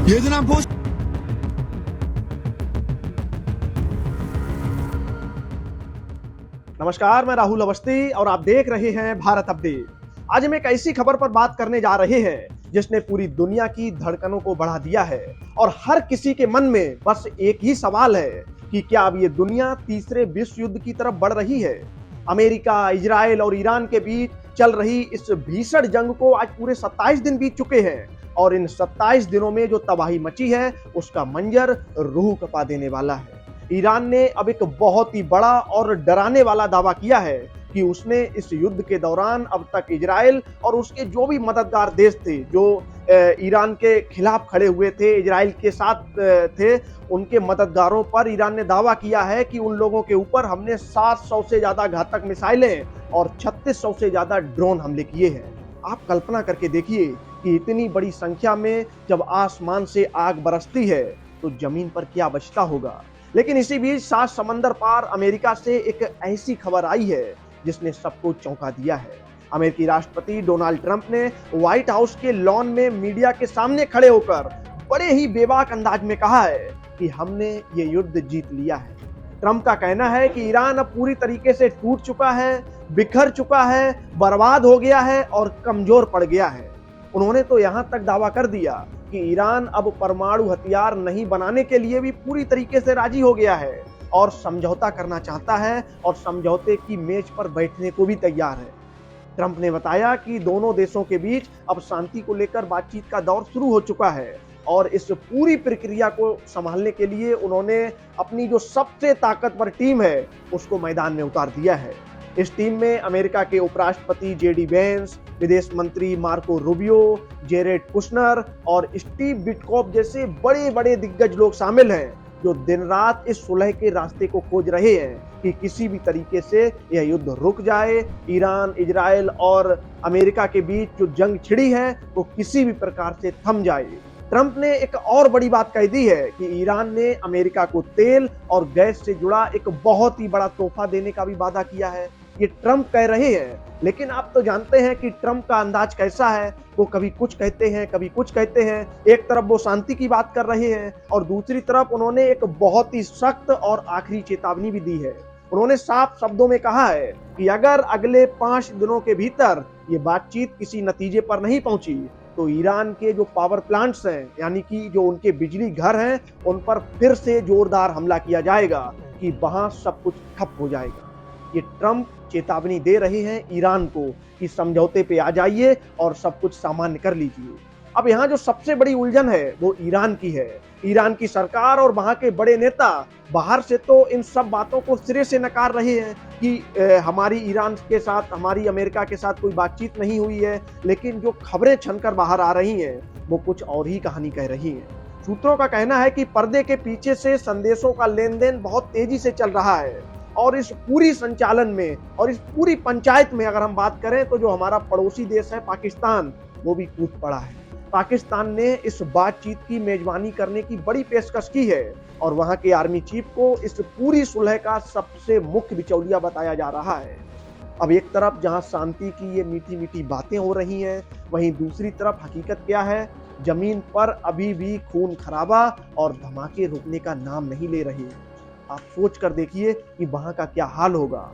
ये जो नाम पोस्ट नमस्कार, मैं राहुल अवस्थी और आप देख रहे हैं भारत अपडेट। आज हम एक ऐसी खबर पर बात करने जा रहे हैं जिसने पूरी दुनिया की धड़कनों को बढ़ा दिया है और हर किसी के मन में बस एक ही सवाल है कि क्या अब ये दुनिया तीसरे विश्व युद्ध की तरफ बढ़ रही है। अमेरिका, इजराइल और ईरान के बीच चल रही इस भीषण जंग को आज पूरे 27 दिन बीत चुके हैं और इन 27 दिनों में जो तबाही मची है उसका मंजर रूह कपा देने वाला है। ईरान ने अब एक बहुत ही बड़ा और डराने वाला दावा किया है कि उसने इस युद्ध के दौरान अब तक इजराइल और उसके जो भी मददगार देश थे जो ईरान के खिलाफ खड़े हुए थे, इजराइल के साथ थे, उनके मददगारों पर ईरान ने दावा किया है कि उन लोगों के ऊपर हमने 700 से ज्यादा घातक मिसाइलें और 3600 से ज्यादा ड्रोन हमले किए हैं। आप कल्पना करके देखिए कि इतनी बड़ी संख्या में जब आसमान से आग बरसती है तो जमीन पर क्या बचता होगा। लेकिन इसी बीच सात समंदर पार अमेरिका से एक ऐसी खबर आई है जिसने सबको चौंका दिया है। अमेरिकी राष्ट्रपति डोनाल्ड ट्रंप ने व्हाइट हाउस के लॉन में मीडिया के सामने खड़े होकर बड़े ही बेबाक अंदाज में कहा है कि हमने ये युद्ध जीत लिया है। ट्रंप का कहना है कि ईरान अब पूरी तरीके से टूट चुका है, बिखर चुका है, बर्बाद हो गया है और कमजोर पड़ गया है। उन्होंने तो यहां तक दावा कर दिया कि ईरान अब परमाणु हथियार नहीं बनाने के लिए भी पूरी तरीके से राजी हो गया है और समझौता करना चाहता है और समझौते की मेज पर बैठने को भी तैयार है। ट्रंप ने बताया कि दोनों देशों के बीच अब शांति को लेकर बातचीत का दौर शुरू हो चुका है और इस पूरी प्रक्रिया को संभालने के लिए उन्होंने अपनी जो सबसे ताकतवर टीम है उसको मैदान में उतार दिया है। इस टीम में अमेरिका के उपराष्ट्रपति जेडी वेंस, विदेश मंत्री मार्को रूबियो, जेरेड कुशनर और स्टीव विटकॉफ जैसे बड़े बड़े दिग्गज लोग शामिल हैं जो दिन रात इस सुलह के रास्ते को खोज रहे हैं कि किसी भी तरीके से यह युद्ध रुक जाए, ईरान, इजराइल और अमेरिका के बीच जो जंग छिड़ी है वो किसी भी प्रकार से थम जाए। ट्रंप ने एक और बड़ी बात कह दी है कि ईरान ने अमेरिका को तेल और गैस से जुड़ा एक बहुत ही बड़ा तोहफा देने का भी वादा किया है। ये ट्रंप कह रहे हैं, लेकिन आप तो जानते हैं कि ट्रंप का अंदाज कैसा है। वो कभी कुछ कहते हैं, कभी कुछ कहते हैं। एक तरफ वो शांति की बात कर रहे हैं और दूसरी तरफ उन्होंने एक बहुत ही सख्त और आखिरी चेतावनी भी दी है। उन्होंने साफ शब्दों में कहा है कि अगर अगले 5 दिनों के भीतर ये बातचीत किसी नतीजे पर नहीं पहुंची तो ईरान के जो पावर प्लांट्स हैं, यानी कि जो उनके बिजली घर हैं, उन पर फिर से जोरदार हमला किया जाएगा कि वहां सब कुछ ठप हो जाएगा। ये ट्रंप चेतावनी दे रहे हैं ईरान को कि समझौते पे आ जाइए और सब कुछ सामान्य कर लीजिए। अब यहाँ जो सबसे बड़ी उलझन है वो ईरान की है। ईरान की सरकार और वहां के बड़े नेता बाहर से तो इन सब बातों को सिरे से नकार रहे हैं कि हमारी ईरान के साथ, हमारी अमेरिका के साथ कोई बातचीत नहीं हुई है, लेकिन जो खबरें छनकर बाहर आ रही हैं वो कुछ और ही कहानी कह रही हैं। सूत्रों का कहना है कि पर्दे के पीछे से संदेशों का लेन देन बहुत तेजी से चल रहा है और इस पूरी संचालन में और इस पूरी पंचायत में अगर हम बात करें तो जो हमारा पड़ोसी देश है पाकिस्तान, वो भी कूद पड़ा है। पाकिस्तान ने इस बातचीत की मेजबानी करने की बड़ी पेशकश की है और वहां के आर्मी चीफ को इस पूरी सुलह का सबसे मुख्य बिचौलिया बताया जा रहा है। अब एक तरफ जहां शांति की ये मीठी मीठी बातें हो रही हैं, वहीं दूसरी तरफ हकीकत क्या है, जमीन पर अभी भी खून खराबा और धमाके रुकने का नाम नहीं ले रहे हैं। आप सोच कर देखिए कि वहां का क्या हाल होगा।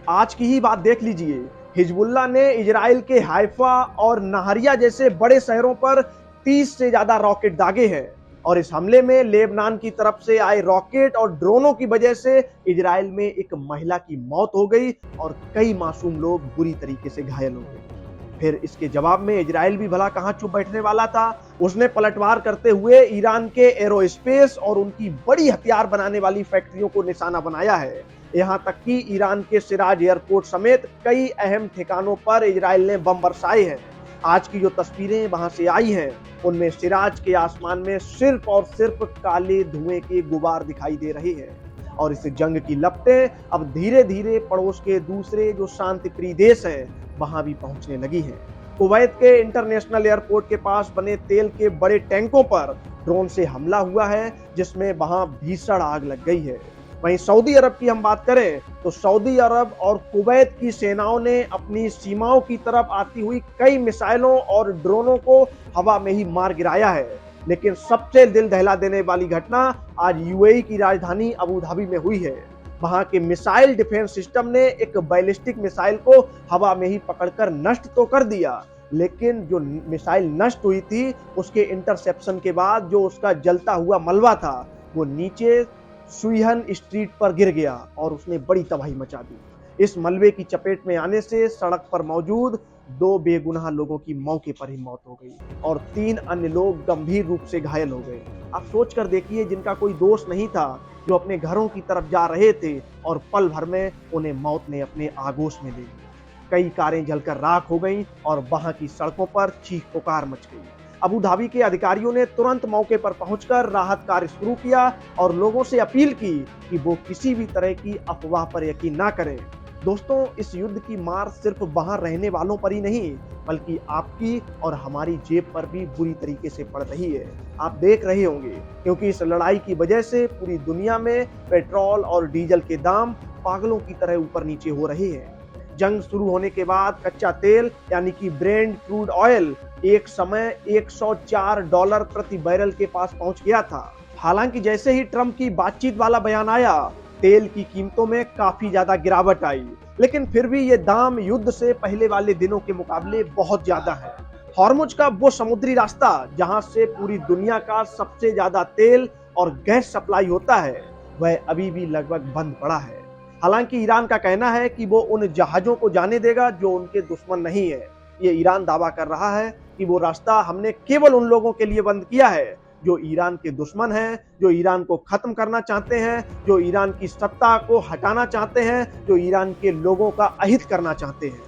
आज की ही बात देख लीजिए, हिजबुल्लाह ने इजराइल के हाइफा और नहरिया जैसे बड़े शहरों पर 30 से ज्यादा रॉकेट दागे हैं और इस हमले में लेबनान की तरफ से आए रॉकेट और ड्रोनों की वजह से इजराइल में एक महिला की मौत हो गई और कई मासूम लोग बुरी तरीके से घायल हो गए। फिर इसके जवाब में इजराइल भी भला कहां चुप बैठने वाला था। उसने पलटवार करते हुए ईरान के एरोस्पेस और उनकी बड़ी हथियार बनाने वाली फैक्ट्रियों को निशाना बनाया है। यहां तक कि ईरान के सिराज एयरपोर्ट समेत कई अहम ठिकानों पर इजराइल ने बम बरसाए हैं। आज की जो तस्वीरें वहां से आई हैं उनमें सिराज के आसमान में सिर्फ और सिर्फ काले धुएं के गुबार दिखाई दे रहे हैं और इस जंग की लपटें अब धीरे धीरे पड़ोस के दूसरे जो शांति प्रिय देश हैं वहां भी पहुंचने लगी हैं। कुवैत के इंटरनेशनल एयरपोर्ट के पास बने तेल के बड़े टैंकों पर ड्रोन से हमला हुआ है जिसमें वहां भीषण आग लग गई है। वहीं सऊदी अरब की हम बात करें तो सऊदी अरब और कुवैत की सेनाओं ने अपनी सीमाओं की तरफ आती हुई कई मिसाइलों और ड्रोनों को हवा में ही मार गिराया है। लेकिन सबसे दिल दहला देने वाली घटना आज यूएई की राजधानी अबू धाबी में हुई है। वहां के मिसाइल डिफेंस सिस्टम ने एक बैलिस्टिक मिसाइल को हवा में ही पकड़कर नष्ट तो कर दिया, लेकिन जो मिसाइल नष्ट हुई थी उसके इंटरसेप्शन के बाद जो उसका जलता हुआ मलबा था वो नीचे सुइहन स्ट्रीट पर गिर गया और उसने बड़ी तबाही मचा दी। इस मलबे की चपेट में आने से सड़क पर मौजूद 2 बेगुनाह लोगों की मौके पर ही मौत हो गई और 3 अन्य लोग गंभीर रूप से घायल हो गए। आप सोच कर देखिए, जिनका कोई दोष नहीं था, जो अपने घरों की तरफ जा रहे थे और पल भर में उन्हें मौत ने अपने आगोश में ले लिया। कई कारें जलकर राख हो गईं और वहां की सड़कों पर चीख पुकार मच गई। अबू धाबी के अधिकारियों ने तुरंत मौके पर पहुंचकर राहत कार्य शुरू किया और लोगों से अपील की कि वो किसी भी तरह की अफवाह पर यकीन ना करें। दोस्तों, इस युद्ध की मार सिर्फ वहां रहने वालों पर ही नहीं बल्कि आपकी और हमारी जेब पर भी बुरी तरीके से पड़ रही है। आप देख रहे होंगे, क्योंकि इस लड़ाई की वजह से पूरी दुनिया में पेट्रोल और डीजल के दाम पागलों की तरह ऊपर नीचे हो रहे हैं। जंग शुरू होने के बाद कच्चा तेल यानी कि ब्रेंट क्रूड ऑयल एक समय $104 प्रति बैरल के पास पहुंच गया था। हालांकि जैसे ही ट्रंप की बातचीत वाला बयान आया, तेल की कीमतों में काफी ज्यादा गिरावट आई, लेकिन फिर भी ये दाम युद्ध से पहले वाले दिनों के मुकाबले बहुत ज्यादा है। हॉर्मुज का वो समुद्री रास्ता जहां से पूरी दुनिया का सबसे ज्यादा तेल और गैस सप्लाई होता है, वह अभी भी लगभग बंद पड़ा है। हालांकि ईरान का कहना है कि वो उन जहाजों को जाने देगा जो उनके दुश्मन नहीं है। ये ईरान दावा कर रहा है कि वो रास्ता हमने केवल उन लोगों के लिए बंद किया है जो ईरान के दुश्मन हैं, जो ईरान को खत्म करना चाहते हैं, जो ईरान की सत्ता को हटाना चाहते हैं, जो ईरान के लोगों का अहित करना चाहते हैं।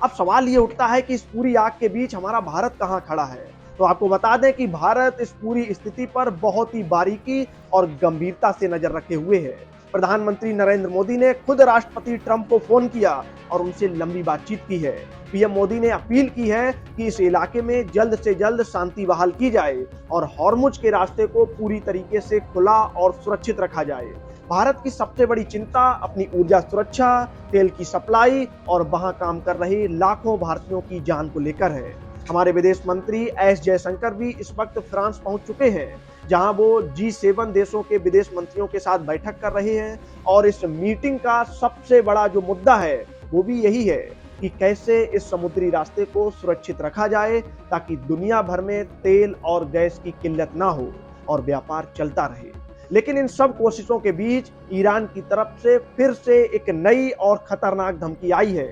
अब सवाल ये उठता है कि इस पूरी आग के बीच हमारा भारत कहां खड़ा है। तो आपको बता दें कि भारत इस पूरी स्थिति पर बहुत ही बारीकी और गंभीरता से नजर रखे हुए है। प्रधानमंत्री नरेंद्र मोदी ने खुद राष्ट्रपति ट्रंप को फोन किया और उनसे लंबी बातचीत की है। पीएम मोदी ने अपील की है कि इस इलाके में जल्द से जल्द शांति बहाल की जाए और हॉर्मुज के रास्ते को पूरी तरीके से खुला और सुरक्षित रखा जाए। भारत की सबसे बड़ी चिंता अपनी ऊर्जा सुरक्षा, तेल की सप्लाई और वहां काम कर रहे लाखों भारतीयों की जान को लेकर है। हमारे विदेश मंत्री एस जयशंकर भी इस वक्त फ्रांस पहुंच चुके हैं, जहां वो G7 देशों के विदेश मंत्रियों के साथ बैठक कर रहे हैं और इस मीटिंग का सबसे बड़ा जो मुद्दा है वो भी यही है कि कैसे इस समुद्री रास्ते को सुरक्षित रखा जाए ताकि दुनिया भर में तेल और गैस की किल्लत ना हो और व्यापार चलता रहे। लेकिन इन सब कोशिशों के बीच ईरान की तरफ से फिर से एक नई और खतरनाक धमकी आई है।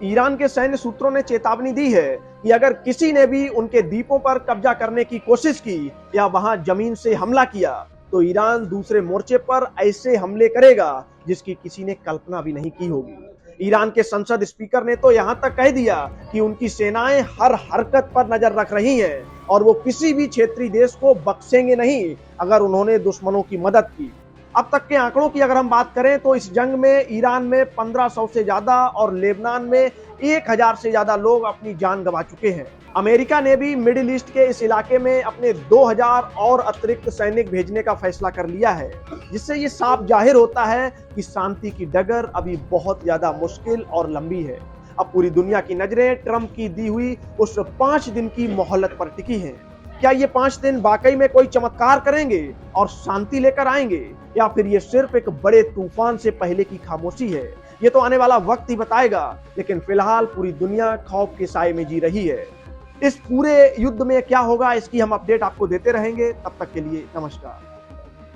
ईरान के सैन्य सूत्रों ने चेतावनी दी है कि अगर किसी ने भी उनके द्वीपों पर कब्जा करने की कोशिश की या वहां जमीन से हमला किया तो ईरान दूसरे मोर्चे पर ऐसे हमले करेगा जिसकी किसी ने कल्पना भी नहीं की होगी। ईरान के संसद स्पीकर ने तो यहां तक कह दिया कि उनकी सेनाएं हर हरकत पर नजर रख रही हैं और वो किसी भी क्षेत्रीय देश को बख्शेंगे नहीं अगर उन्होंने दुश्मनों की मदद की। अब तक के आंकड़ों की अगर हम बात करें तो इस जंग में ईरान में 1500 से ज्यादा और लेबनान में 1000 से ज्यादा लोग अपनी जान गंवा चुके हैं। अमेरिका ने भी मिडिल ईस्ट के इस इलाके में अपने 2000 और अतिरिक्त सैनिक भेजने का फैसला कर लिया है, जिससे ये साफ जाहिर होता है कि शांति की डगर अभी बहुत ज्यादा मुश्किल और लंबी है। अब पूरी दुनिया की नजरें ट्रंप की दी हुई उस 5 दिन की मोहलत पर टिकी हैं। क्या ये 5 दिन वाकई में कोई चमत्कार करेंगे और शांति लेकर आएंगे, या फिर ये सिर्फ एक बड़े तूफान से पहले की खामोशी है? ये तो आने वाला वक्त ही बताएगा, लेकिन फिलहाल पूरी दुनिया खौफ के साए में जी रही है। इस पूरे युद्ध में क्या होगा इसकी हम अपडेट आपको देते रहेंगे। तब तक के लिए नमस्कार।